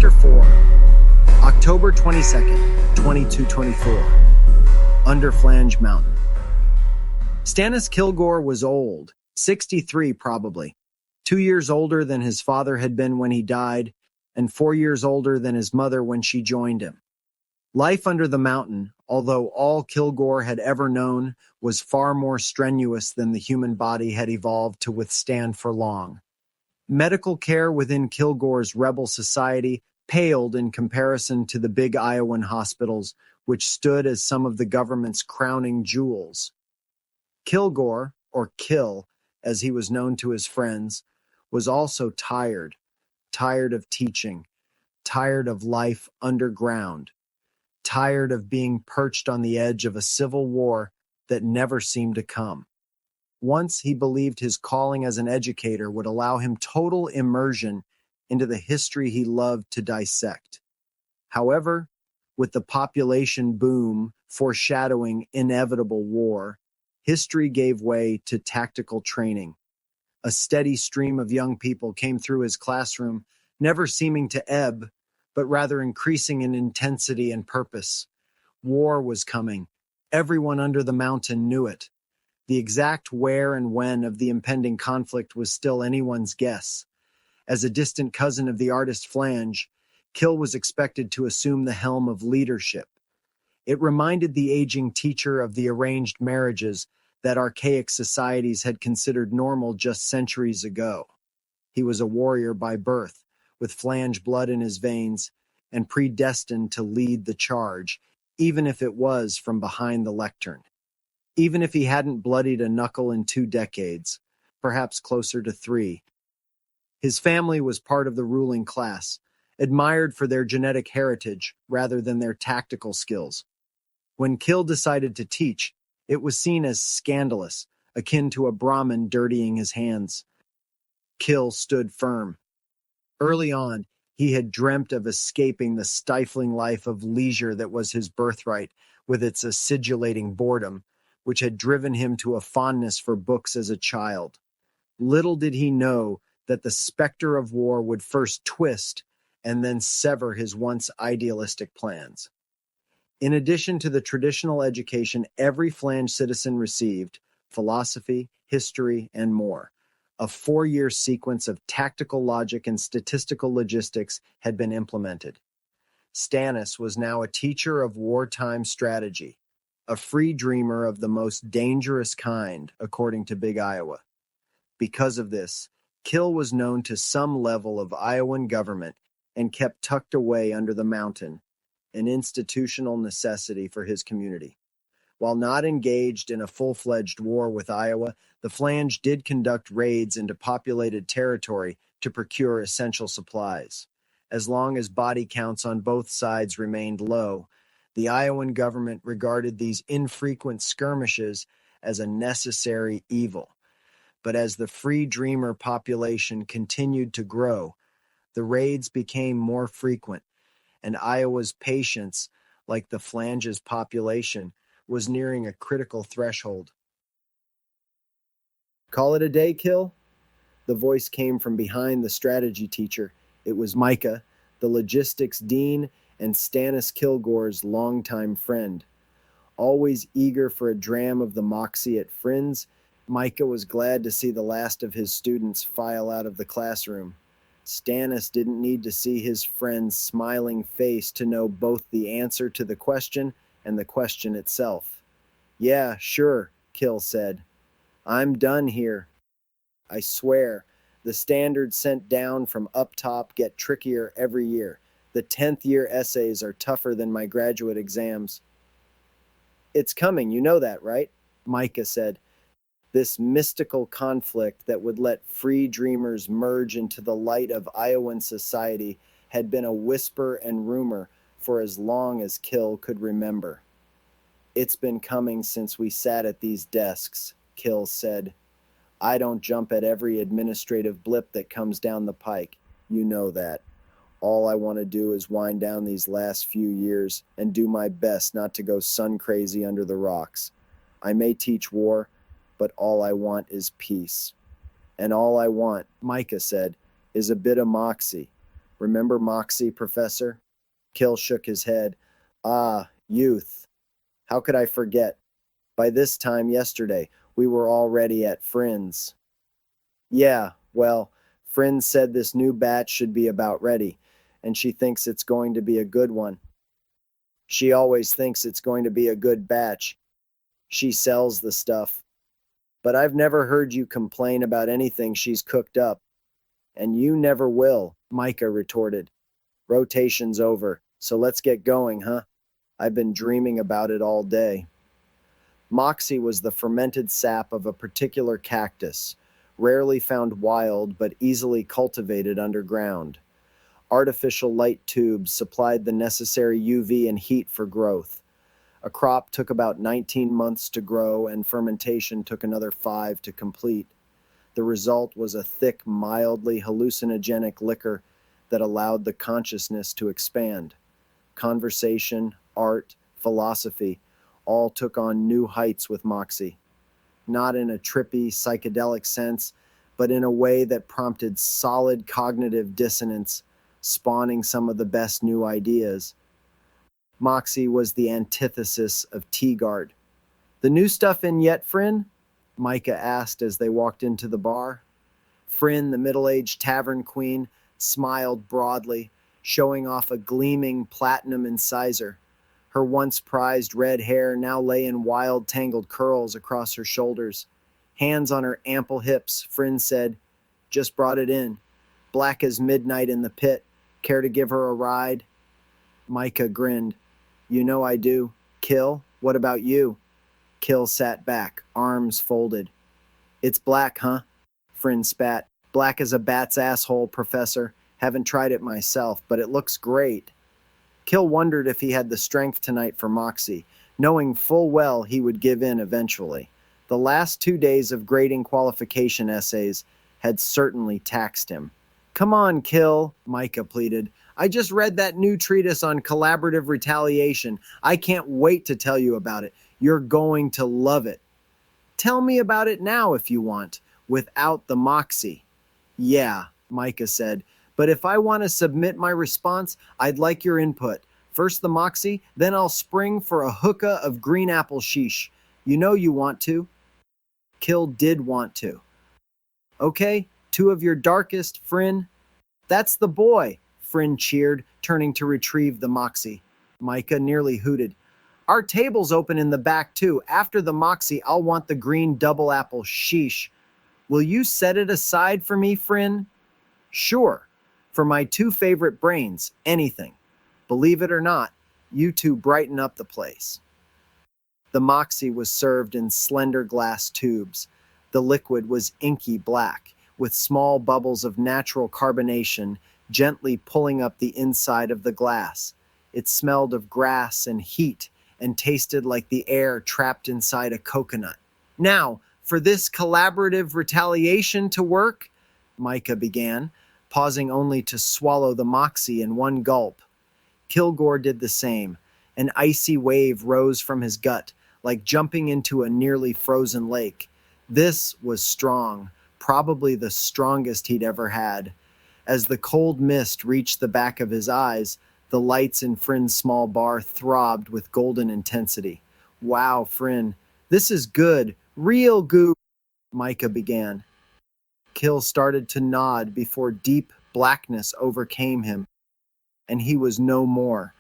Chapter 4, October 22nd, 2224, under Flange Mountain. Stannis Kilgore was old, 63 probably, 2 years older than his father had been when he died, and 4 years older than his mother when she joined him. Life under the mountain, although all Kilgore had ever known, was far more strenuous than the human body had evolved to withstand for long. Medical care within Kilgore's rebel society paled in comparison to the big Iowan hospitals, which stood as some of the government's crowning jewels. Kilgore, or Kill, as he was known to his friends, was also tired of teaching, tired of life underground, tired of being perched on the edge of a civil war that never seemed to come. Once he believed his calling as an educator would allow him total immersion into the history he loved to dissect. However, with the population boom foreshadowing inevitable war, history gave way to tactical training. A steady stream of young people came through his classroom, never seeming to ebb, but rather increasing in intensity and purpose. War was coming. Everyone under the mountain knew it. The exact where and when of the impending conflict was still anyone's guess. As a distant cousin of the artist Flange, Kill was expected to assume the helm of leadership. It reminded the aging teacher of the arranged marriages that archaic societies had considered normal just centuries ago. He was a warrior by birth, with Flange blood in his veins, and predestined to lead the charge, even if it was from behind the lectern. Even if he hadn't bloodied a knuckle in 2 decades, perhaps closer to 3. His family was part of the ruling class, admired for their genetic heritage rather than their tactical skills. When Kill decided to teach, it was seen as scandalous, akin to a Brahmin dirtying his hands. Kill stood firm. Early on, he had dreamt of escaping the stifling life of leisure that was his birthright, with its acidulating boredom, which had driven him to a fondness for books as a child. Little did he know that the specter of war would first twist and then sever his once idealistic plans. In addition to the traditional education every Flange citizen received, philosophy, history, and more, a 4-year sequence of tactical logic and statistical logistics had been implemented. Stannis was now a teacher of wartime strategy, a free dreamer of the most dangerous kind, according to Big Iowa. Because of this, Kill was known to some level of Iowan government and kept tucked away under the mountain, an institutional necessity for his community. While not engaged in a full-fledged war with Iowa, the Flange did conduct raids into populated territory to procure essential supplies. As long as body counts on both sides remained low, the Iowan government regarded these infrequent skirmishes as a necessary evil. But as the free dreamer population continued to grow, the raids became more frequent, and Iowa's patience, like the Flange's population, was nearing a critical threshold. "Call it a day, Kill?" The voice came from behind the strategy teacher. It was Mica, the logistics dean and Stannis Kilgore's longtime friend. Always eager for a dram of the Moxie at Friends, Mica was glad to see the last of his students file out of the classroom. Stannis didn't need to see his friend's smiling face to know both the answer to the question and the question itself. "Yeah, sure," Kill said. "I'm done here. I swear, the standards sent down from up top get trickier every year. The 10th year essays are tougher than my graduate exams." "It's coming, you know that, right?" Mica said. This mystical conflict that would let free dreamers merge into the light of Iowan society had been a whisper and rumor for as long as Kill could remember. "It's been coming since we sat at these desks," Kill said. "I don't jump at every administrative blip that comes down the pike. You know that. All I want to do is wind down these last few years and do my best not to go sun crazy under the rocks. I may teach war, but all I want is peace. And all I want," Mica said, "is a bit of Moxie. Remember Moxie, Professor? Kill shook his head. Ah, youth. How could I forget? By this time yesterday, we were already at Friends. Yeah, well, Friends said this new batch should be about ready, and she thinks it's going to be a good one. She always thinks it's going to be a good batch. She sells the stuff. But I've never heard you complain about anything she's cooked up. And you never will, Mica retorted. Rotation's over, so let's get going, huh? I've been dreaming about it all day. Moxie was the fermented sap of a particular cactus, rarely found wild but easily cultivated underground. Artificial light tubes supplied the necessary UV and heat for growth. A crop took about 19 months to grow, and fermentation took another 5 to complete. The result was a thick, mildly hallucinogenic liquor that allowed the consciousness to expand. Conversation, art, philosophy all took on new heights with Moxie. Not in a trippy, psychedelic sense, but in a way that prompted solid cognitive dissonance, spawning some of the best new ideas. Moxie was the antithesis of Teagard. The new stuff in yet, Fryn? Mica asked as they walked into the bar. Fryn, the middle-aged tavern queen, smiled broadly, showing off a gleaming platinum incisor. Her once prized red hair now lay in wild tangled curls across her shoulders. Hands on her ample hips, Fryn said, "Just brought it in. Black as midnight in the pit. Care to give her a ride?" Mica grinned. "You know I do. Kill, what about you?" Kill sat back, arms folded. "It's black, huh?" Fryn spat. "Black as a bat's asshole, Professor. Haven't tried it myself, but it looks great." Kill wondered if he had the strength tonight for Moxie, knowing full well he would give in eventually. The last 2 days of grading qualification essays had certainly taxed him. "Come on, Kill," Mica pleaded. "I just read that new treatise on collaborative retaliation. I can't wait to tell you about it. You're going to love it." "Tell me about it now if you want, without the Moxie." "Yeah," Mica said, "but if I want to submit my response, I'd like your input. First the Moxie, then I'll spring for a hookah of green apple sheesh. You know you want to." Kill did want to. "Okay, 2 of your darkest, Fryn." "That's the boy," Fryn cheered, turning to retrieve the Moxie. Mica nearly hooted. "Our table's open in the back too. After the Moxie, I'll want the green double apple sheesh. Will you set it aside for me, Fryn?" "Sure. For my 2 favorite brains, anything. Believe it or not, you 2 brighten up the place." The Moxie was served in slender glass tubes. The liquid was inky black, with small bubbles of natural carbonation gently pulling up the inside of the glass. It smelled of grass and heat and tasted like the air trapped inside a coconut. "Now, for this collaborative retaliation to work," Mica began, pausing only to swallow the Moxie in one gulp. Kilgore did the same. An icy wave rose from his gut, like jumping into a nearly frozen lake. This was strong, probably the strongest he'd ever had. As the cold mist reached the back of his eyes, the lights in Fryn's small bar throbbed with golden intensity. "Wow, Fryn, this is good, real goo," Mica began. Kill started to nod before deep blackness overcame him, and he was no more.